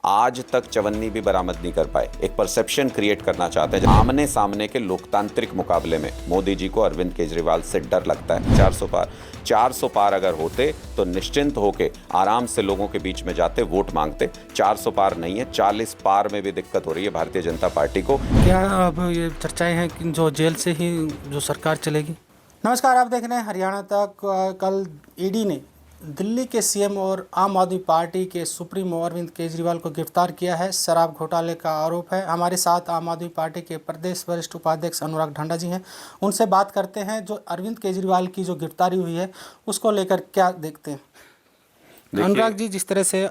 आज तक चवन्नी भी बरामद नहीं कर पाए। एक परसेप्शन क्रिएट करना चाहते हैं। आमने सामने के लोकतांत्रिक मुकाबले में मोदी जी को अरविंद केजरीवाल से डर लगता है। 400 पार अगर होते तो निश्चिंत होके आराम से लोगों के बीच में जाते, वोट मांगते। 400 पार नहीं है, 40 पार में भी दिक्कत हो रही है भारतीय जनता पार्टी को। क्या अब ये चर्चाएं हैं कि जो जेल से ही जो सरकार चलेगी? नमस्कार, आप देख रहे हैं हरियाणा तक। कल ईडी ने दिल्ली के सीएम और आम आदमी पार्टी के सुप्रीमो अरविंद केजरीवाल को गिरफ्तार किया है। शराब घोटाले का आरोप है। हमारे साथ आम आदमी पार्टी के प्रदेश वरिष्ठ उपाध्यक्ष अनुराग ढांडा जी हैं। उनसे बात करते हैं जो अरविंद केजरीवाल की जो गिरफ्तारी हुई है उसको लेकर क्या देखते हैं। अनुराग जी, जिस तरह से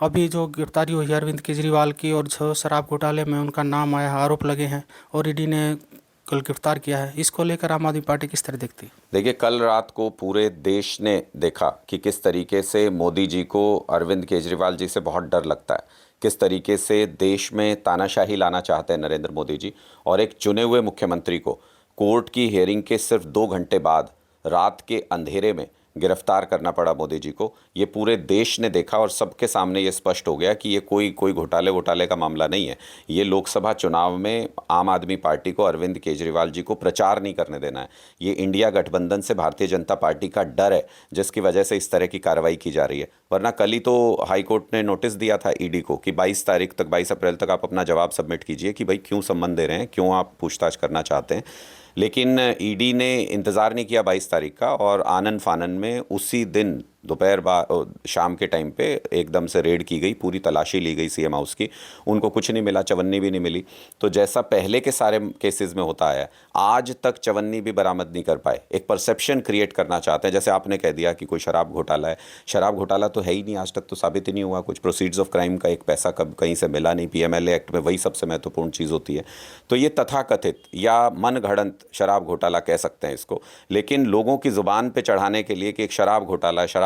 अभी जो गिरफ्तारी हुई है अरविंद केजरीवाल की और जो शराब घोटाले में उनका नाम आया, आरोप लगे हैं और ईडी ने कल गिरफ्तार किया है, इसको लेकर आम आदमी पार्टी किस तरह देखती है? देखिए, कल रात को पूरे देश ने देखा कि किस तरीके से मोदी जी को अरविंद केजरीवाल जी से बहुत डर लगता है, किस तरीके से देश में तानाशाही लाना चाहते हैं नरेंद्र मोदी जी। और एक चुने हुए मुख्यमंत्री को कोर्ट की हियरिंग के सिर्फ 2 घंटे बाद रात के अंधेरे में गिरफ्तार करना पड़ा मोदी जी को। ये पूरे देश ने देखा और सबके सामने ये स्पष्ट हो गया कि ये कोई घोटाले का मामला नहीं है। ये लोकसभा चुनाव में आम आदमी पार्टी को, अरविंद केजरीवाल जी को प्रचार नहीं करने देना है। ये इंडिया गठबंधन से भारतीय जनता पार्टी का डर है जिसकी वजह से इस तरह की कार्रवाई की जा रही है। वरना कल ही तो हाईकोर्ट ने नोटिस दिया था ईडी को कि 22 अप्रैल तक आप अपना जवाब सबमिट कीजिए कि भाई क्यों संबंध दे रहे हैं, क्यों आप पूछताछ करना चाहते हैं। लेकिन ईडी ने इंतज़ार नहीं किया 22 तारीख का और आनन फानन में उसी दिन दोपहर शाम के टाइम पे एकदम से रेड की गई, पूरी तलाशी ली गई सीएम हाउस की। उनको कुछ नहीं मिला, चवन्नी भी नहीं मिली। तो जैसा पहले के सारे केसेस में होता है, आज तक चवन्नी भी बरामद नहीं कर पाए। एक परसेप्शन क्रिएट करना चाहते हैं। जैसे आपने कह दिया कि कोई शराब घोटाला है, शराब घोटाला तो है ही नहीं, आज तक तो साबित ही नहीं हुआ कुछ। प्रोसीड्स ऑफ क्राइम का एक पैसा कब कहीं से मिला नहीं। पीएमएलए एक्ट में वही सबसे महत्वपूर्ण चीज़ होती है। तो ये तथाकथित या मनगढ़ंत शराब घोटाला कह सकते हैं इसको, लेकिन लोगों की ज़ुबान पे चढ़ाने के लिए कि एक शराब घोटाला है।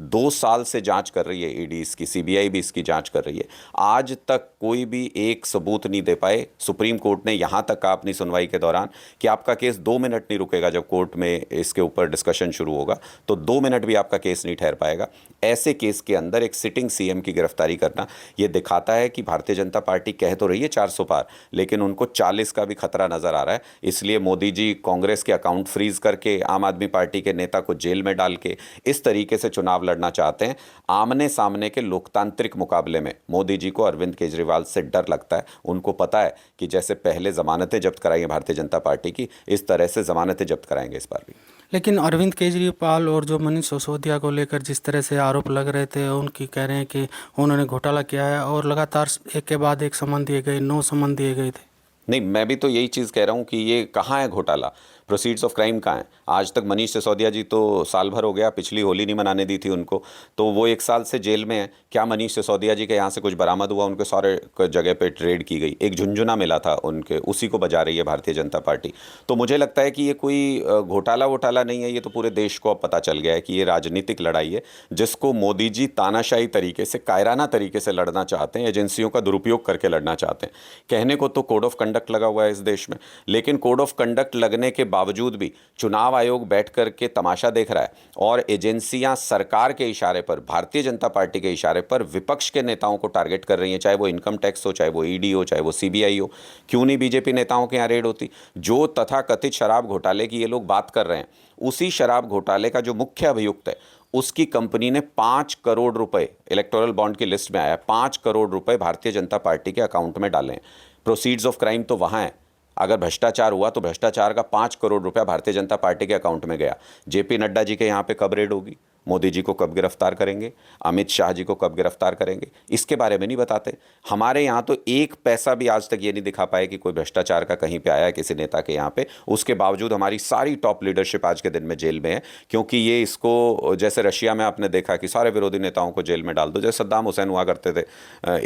2 साल से जांच कर रही है ईडी, इसकी सीबीआई भी इसकी जांच कर रही है। आज तक कोई भी एक सबूत नहीं दे पाए। सुप्रीम कोर्ट ने यहां तक कहा अपनी सुनवाई के दौरान कि आपका केस 2 मिनट नहीं रुकेगा। जब कोर्ट में इसके ऊपर डिस्कशन शुरू होगा तो 2 मिनट भी आपका केस नहीं ठहर पाएगा। ऐसे केस के अंदर एक सिटिंग सीएम की गिरफ्तारी करना यह दिखाता है कि भारतीय जनता पार्टी कह तो रही है 400 पार, लेकिन उनको 40 का भी खतरा नजर आ रहा है। इसलिए मोदी जी कांग्रेस के अकाउंट फ्रीज करके, आम आदमी पार्टी के नेता को जेल में डाल के इस तरीके से चुनाव लड़ना चाहते हैं। आमने सामने के लोकतांत्रिक मुकाबले में मोदी जी को अरविंद केजरीवाल से डर लगता है। उनको पता है कि जैसे पहले जमानतें जब्त कराई हैं भारतीय जनता पार्टी की, इस तरह से जमानतें जब्त कराएंगे इस बार भी। लेकिन अरविंद केजरीवाल और जो मनीष सिसोदिया को लेकर जिस तरह से आरोप लग रहे थे, उनकी कह रहे हैं कि उन्होंने घोटाला किया है और लगातार एक के बाद एक समन दिए गए, 9 समन दिए गए थे। नहीं, मैं भी तो यही चीज़ कह रहा हूँ कि ये कहाँ है घोटाला, प्रोसीड्स ऑफ क्राइम कहाँ है। आज तक मनीष सिसोदिया जी तो साल भर हो गया, पिछली होली नहीं मनाने दी थी उनको, तो वो 1 साल से जेल में है। क्या मनीष सिसोदिया जी के यहाँ से कुछ बरामद हुआ? उनके सारे जगह पे रेड की गई, एक झुंझुना मिला था उनके, उसी को बजा रही है भारतीय जनता पार्टी। तो मुझे लगता है कि ये कोई घोटाला वोटाला नहीं है। ये तो पूरे देश को अब पता चल गया है कि ये राजनीतिक लड़ाई है जिसको मोदी जी तानाशाही तरीके से, कायराना तरीके से लड़ना चाहते हैं, एजेंसियों का दुरुपयोग करके लड़ना चाहते हैं। कहने को तो कोड ऑफ कंडक्ट लगा हुआ है इस देश में, लेकिन कोड ऑफ कंडक्ट लगने के बावजूद भी चुनाव आयोग बैठ करके तमाशा देख रहा है और एजेंसियां सरकार के इशारे पर, भारतीय जनता पार्टी के इशारे पर विपक्ष के नेताओं को टारगेट कर रही हैं। चाहे वो इनकम टैक्स हो, चाहे वो ईडी हो, चाहे वो सीबीआई हो। क्यों नहीं बीजेपी नेताओं के यहाँ रेड होती? जो तथाकथित शराब घोटाले की ये लोग बात कर रहे हैं, उसी शराब घोटाले का जो मुख्य अभियुक्त है उसकी कंपनी ने 5 करोड़ रुपए, इलेक्टोरल बॉन्ड की लिस्ट में आया, 5 करोड़ रुपए भारतीय जनता पार्टी के अकाउंट में डाले हैं। प्रोसीड्स ऑफ क्राइम तो वहाँ है। अगर भ्रष्टाचार हुआ तो भ्रष्टाचार का 5 करोड़ रुपया भारतीय जनता पार्टी के अकाउंट में गया। जेपी नड्डा जी के यहाँ पे कब रेड होगी? मोदी जी को कब गिरफ्तार करेंगे? अमित शाह जी को कब गिरफ्तार करेंगे? इसके बारे में नहीं बताते। हमारे यहाँ तो 1 पैसा भी आज तक ये नहीं दिखा पाए कि कोई भ्रष्टाचार का कहीं पे आया है किसी नेता के यहाँ पे। उसके बावजूद हमारी सारी टॉप लीडरशिप आज के दिन में जेल में है, क्योंकि ये इसको, जैसे रशिया में आपने देखा कि सारे विरोधी नेताओं को जेल में डाल दो, जैसे सद्दाम हुसैन हुआ करते थे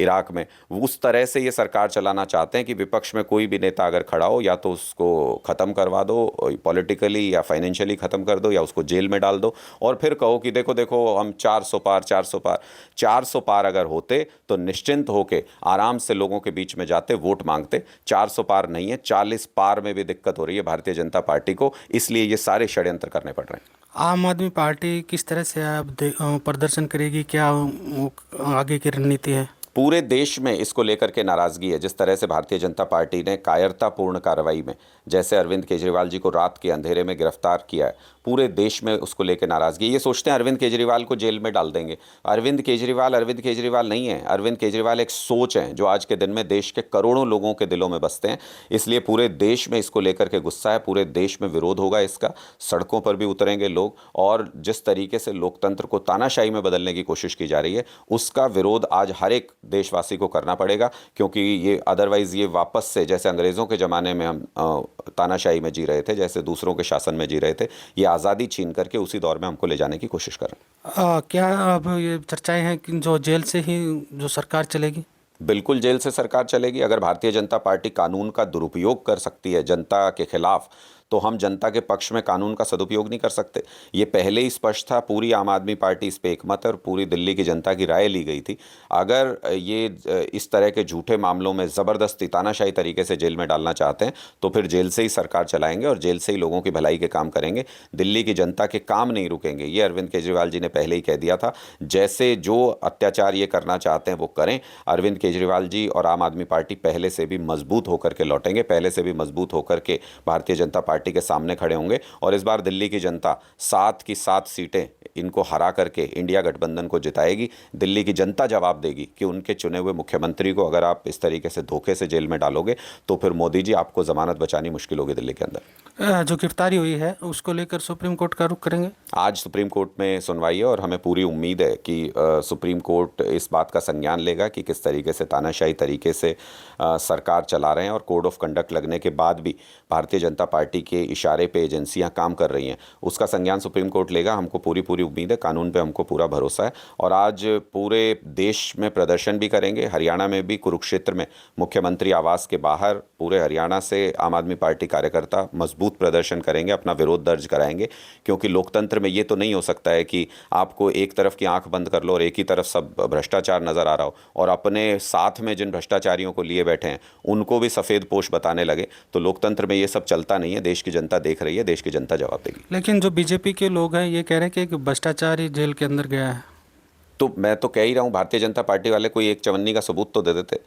इराक में, उस तरह से ये सरकार चलाना चाहते हैं कि विपक्ष में कोई भी नेता अगर खड़ा हो, या तो उसको ख़त्म करवा दो पॉलिटिकली या फाइनेंशियली ख़त्म कर दो, या उसको जेल में डाल दो और फिर कहो कि देखो देखो हम 400 पार अगर होते तो निश्चिंत होके आराम से लोगों के बीच में जाते, वोट मांगते। 400 पार नहीं है, 40 पार में भी दिक्कत हो रही है भारतीय जनता पार्टी को। इसलिए ये सारे षड्यंत्र करने पड़ रहे हैं। आम आदमी पार्टी किस तरह से अब प्रदर्शन करेगी, क्या आगे की रणनीति है? पूरे देश में इसको लेकर के नाराज़गी है। जिस तरह से भारतीय जनता पार्टी ने कायरतापूर्ण कार्रवाई में जैसे अरविंद केजरीवाल जी को रात के अंधेरे में गिरफ्तार किया है, पूरे देश में उसको लेकर नाराज़गी। ये सोचते हैं अरविंद केजरीवाल को जेल में डाल देंगे। अरविंद केजरीवाल नहीं है। अरविंद केजरीवाल एक सोच है जो आज के दिन में देश के करोड़ों लोगों के दिलों में बसते हैं। इसलिए पूरे देश में इसको लेकर के गुस्सा है, पूरे देश में विरोध होगा इसका, सड़कों पर भी उतरेंगे लोग। और जिस तरीके से लोकतंत्र को तानाशाही में बदलने की कोशिश की जा रही है, उसका विरोध आज हर एक देशवासी को करना पड़ेगा, क्योंकि ये अदरवाइज ये वापस से जैसे अंग्रेज़ों के ज़माने में हम तानाशाही में जी रहे थे, जैसे दूसरों के शासन में जी रहे थे, ये आज़ादी छीन करके उसी दौर में हमको ले जाने की कोशिश कर रहे हैं। क्या अब ये चर्चाएं हैं कि जो जेल से ही जो सरकार चलेगी? बिल्कुल जेल से सरकार चलेगी। अगर भारतीय जनता पार्टी कानून का दुरुपयोग कर सकती है जनता के खिलाफ, तो हम जनता के पक्ष में कानून का सदुपयोग नहीं कर सकते। ये पहले ही स्पष्ट था, पूरी आम आदमी पार्टी इस पे एकमत है और पूरी दिल्ली की जनता की राय ली गई थी। अगर ये इस तरह के झूठे मामलों में ज़बरदस्ती तानाशाही तरीके से जेल में डालना चाहते हैं, तो फिर जेल से ही सरकार चलाएंगे और जेल से ही लोगों की भलाई के काम करेंगे। दिल्ली की जनता के काम नहीं रुकेंगे। ये अरविंद केजरीवाल जी ने पहले ही कह दिया था। जैसे जो अत्याचार ये करना चाहते हैं वो करें। अरविंद केजरीवाल जी और आम आदमी पार्टी पहले से भी मजबूत होकर के लौटेंगे, पहले से भी मजबूत होकर के भारतीय जनता पार्टी के सामने खड़े होंगे। और इस बार दिल्ली की जनता 7 की 7 सीटें इनको हरा करके इंडिया गठबंधन को जिताएगी। दिल्ली की जनता जवाब देगी कि उनके चुने हुए मुख्यमंत्री को अगर आप इस तरीके से धोखे से जेल में डालोगे, तो फिर मोदी जी आपको जमानत बचानी मुश्किल होगी दिल्ली के अंदर। जो गिरफ्तारी हुई है उसको लेकर सुप्रीम कोर्ट का रुख करेंगे? आज सुप्रीम कोर्ट में सुनवाई है और हमें पूरी उम्मीद है कि सुप्रीम कोर्ट इस बात का संज्ञान लेगा कि किस तरीके से तानाशाही तरीके से सरकार चला रहे हैं। और कोड ऑफ कंडक्ट लगने के बाद भी भारतीय जनता पार्टी के इशारे पे एजेंसियां काम कर रही हैं, उसका संज्ञान सुप्रीम कोर्ट लेगा। हमको पूरी उम्मीद है, कानून पे हमको पूरा भरोसा है। और आज पूरे देश में प्रदर्शन भी करेंगे। हरियाणा में भी कुरुक्षेत्र में मुख्यमंत्री आवास के बाहर पूरे हरियाणा से आम आदमी पार्टी कार्यकर्ता मजबूत प्रदर्शन करेंगे, अपना विरोध दर्ज कराएंगे। क्योंकि लोकतंत्र में ये तो नहीं हो सकता है कि आपको एक तरफ की आंख बंद कर लो और एक ही तरफ सब भ्रष्टाचार नज़र आ रहा हो, और अपने साथ में जिन भ्रष्टाचारियों को लिए बैठे हैं उनको भी सफ़ेद पोश बताने लगे। तो लोकतंत्र में ये सब चलता नहीं है। देश की जनता देख रही है, देश की जनता जवाब देगी। लेकिन जो बीजेपी के लोग हैं ये कह रहे हैं कि भ्रष्टाचारी जेल के अंदर गया है। तो मैं तो कह ही रहा हूँ, भारतीय जनता पार्टी वाले कोई एक चवन्नी का सबूत तो दे देते।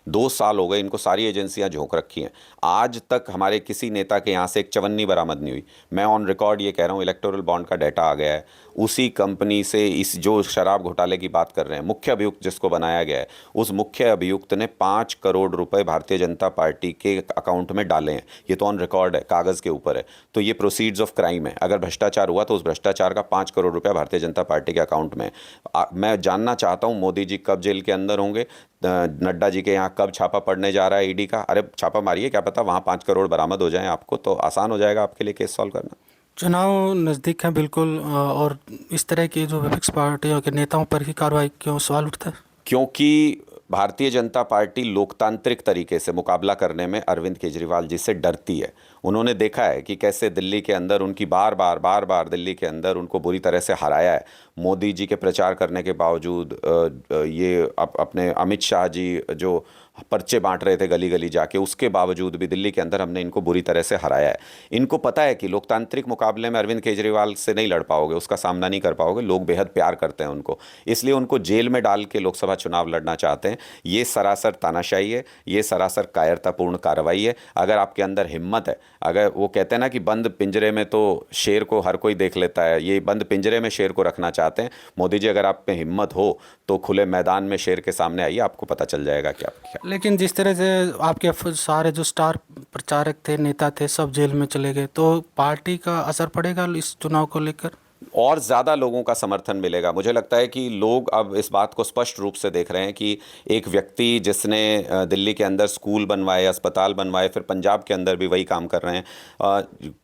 2 साल हो गए इनको, सारी एजेंसियां झोंक रखी हैं। आज तक हमारे किसी नेता के यहाँ से एक चवन्नी बरामद नहीं हुई। मैं ऑन रिकॉर्ड ये कह रहा हूँ, इलेक्टोरल बॉन्ड का डाटा आ गया है। उसी कंपनी से इस जो शराब घोटाले की बात कर रहे हैं, मुख्य अभियुक्त जिसको बनाया गया है, उस मुख्य अभियुक्त ने 5 करोड़ रुपए भारतीय जनता पार्टी के अकाउंट में डाले हैं। ये तो ऑन रिकॉर्ड है, कागज़ के ऊपर है। तो ये प्रोसीड्स ऑफ क्राइम है। अगर भ्रष्टाचार हुआ तो उस भ्रष्टाचार का 5 करोड़ रुपया भारतीय जनता पार्टी के अकाउंट में है। मैं जानना चाहता हूँ मोदी जी कब जेल के अंदर होंगे, नड्डा जी के यहाँ कब छापा पड़ने जा रहा है ईडी का। अरे छापा मारिए, क्या पता वहाँ 5 करोड़ बरामद हो जाएं आपको, तो आसान हो जाएगा आपके लिए केस सॉल्व करना। चुनाव नज़दीक है बिल्कुल, और इस तरह की जो विपक्ष पार्टियों के नेताओं पर ही कार्रवाई क्यों, सवाल उठता है? क्योंकि भारतीय जनता पार्टी लोकतांत्रिक तरीके से मुकाबला करने में अरविंद केजरीवाल जी से डरती है। उन्होंने देखा है कि कैसे दिल्ली के अंदर उनकी बार बार दिल्ली के अंदर उनको बुरी तरह से हराया है। मोदी जी के प्रचार करने के बावजूद ये अपने अमित शाह जी जो पर्चे बांट रहे थे गली गली जाके, उसके बावजूद भी दिल्ली के अंदर हमने इनको बुरी तरह से हराया है। इनको पता है कि लोकतांत्रिक मुकाबले में अरविंद केजरीवाल से नहीं लड़ पाओगे, उसका सामना नहीं कर पाओगे। लोग बेहद प्यार करते हैं उनको, इसलिए उनको जेल में डाल के लोकसभा चुनाव लड़ना चाहते हैं। ये सरासर तानाशाही है, ये सरासर कायरतापूर्ण कार्रवाई है। अगर आपके अंदर हिम्मत है, अगर वो कहते हैं ना कि बंद पिंजरे में तो शेर को हर कोई देख लेता है, ये बंद पिंजरे में शेर को रखना चाहते हैं। मोदी जी अगर आप में हिम्मत हो तो खुले मैदान में शेर के सामने आइए, आपको पता चल जाएगा कि आप क्या। लेकिन जिस तरह से आपके सारे जो स्टार प्रचारक थे, नेता थे, सब जेल में चले गए, तो पार्टी का असर पड़ेगा इस चुनाव को लेकर? और ज़्यादा लोगों का समर्थन मिलेगा। मुझे लगता है कि लोग अब इस बात को स्पष्ट रूप से देख रहे हैं कि एक व्यक्ति जिसने दिल्ली के अंदर स्कूल बनवाए, अस्पताल बनवाए, फिर पंजाब के अंदर भी वही काम कर रहे हैं,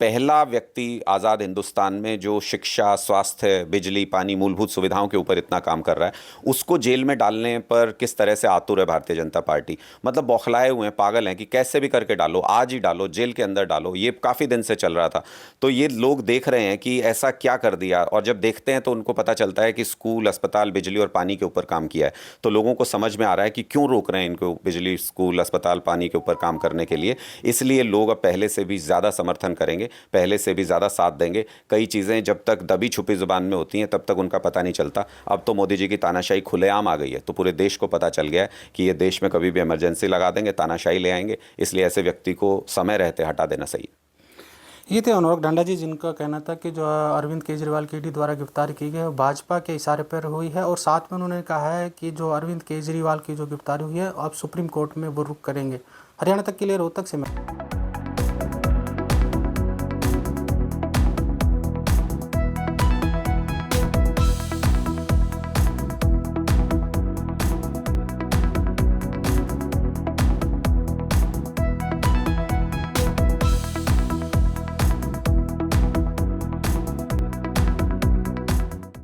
पहला व्यक्ति आज़ाद हिंदुस्तान में जो शिक्षा, स्वास्थ्य, बिजली, पानी, मूलभूत सुविधाओं के ऊपर इतना काम कर रहा है, उसको जेल में डालने पर किस तरह से आतुर है भारतीय जनता पार्टी। मतलब बौखलाए हुए हैं, पागल हैं कि कैसे भी करके डालो, आज ही डालो, जेल के अंदर डालो। ये काफ़ी दिन से चल रहा था। तो ये लोग देख रहे हैं कि ऐसा क्या कर दिया किया, और जब देखते हैं तो उनको पता चलता है कि स्कूल, अस्पताल, बिजली और पानी के ऊपर काम किया है, तो लोगों को समझ में आ रहा है कि क्यों रोक रहे हैं इनको बिजली, स्कूल, अस्पताल, पानी के ऊपर काम करने के लिए। इसलिए लोग अब पहले से भी ज़्यादा समर्थन करेंगे, पहले से भी ज़्यादा साथ देंगे। कई चीज़ें जब तक दबी छुपी ज़ुबान में होती हैं तब तक उनका पता नहीं चलता। अब तो मोदी जी की तानाशाही खुलेआम आ गई है, तो पूरे देश को पता चल गया है कि ये देश में कभी भी इमरजेंसी लगा देंगे, तानाशाही ले आएंगे, इसलिए ऐसे व्यक्ति को समय रहते हटा देना सही है। ये थे अनुराग ढांडा जी, जिनका कहना था कि जो अरविंद केजरीवाल की ईडी द्वारा गिरफ्तारी की गई है वो भाजपा के इशारे पर हुई है, और साथ में उन्होंने कहा है कि जो अरविंद केजरीवाल की जो गिरफ्तारी हुई है अब सुप्रीम कोर्ट में वो रुख करेंगे। हरियाणा तक के लिए रोहतक से मैं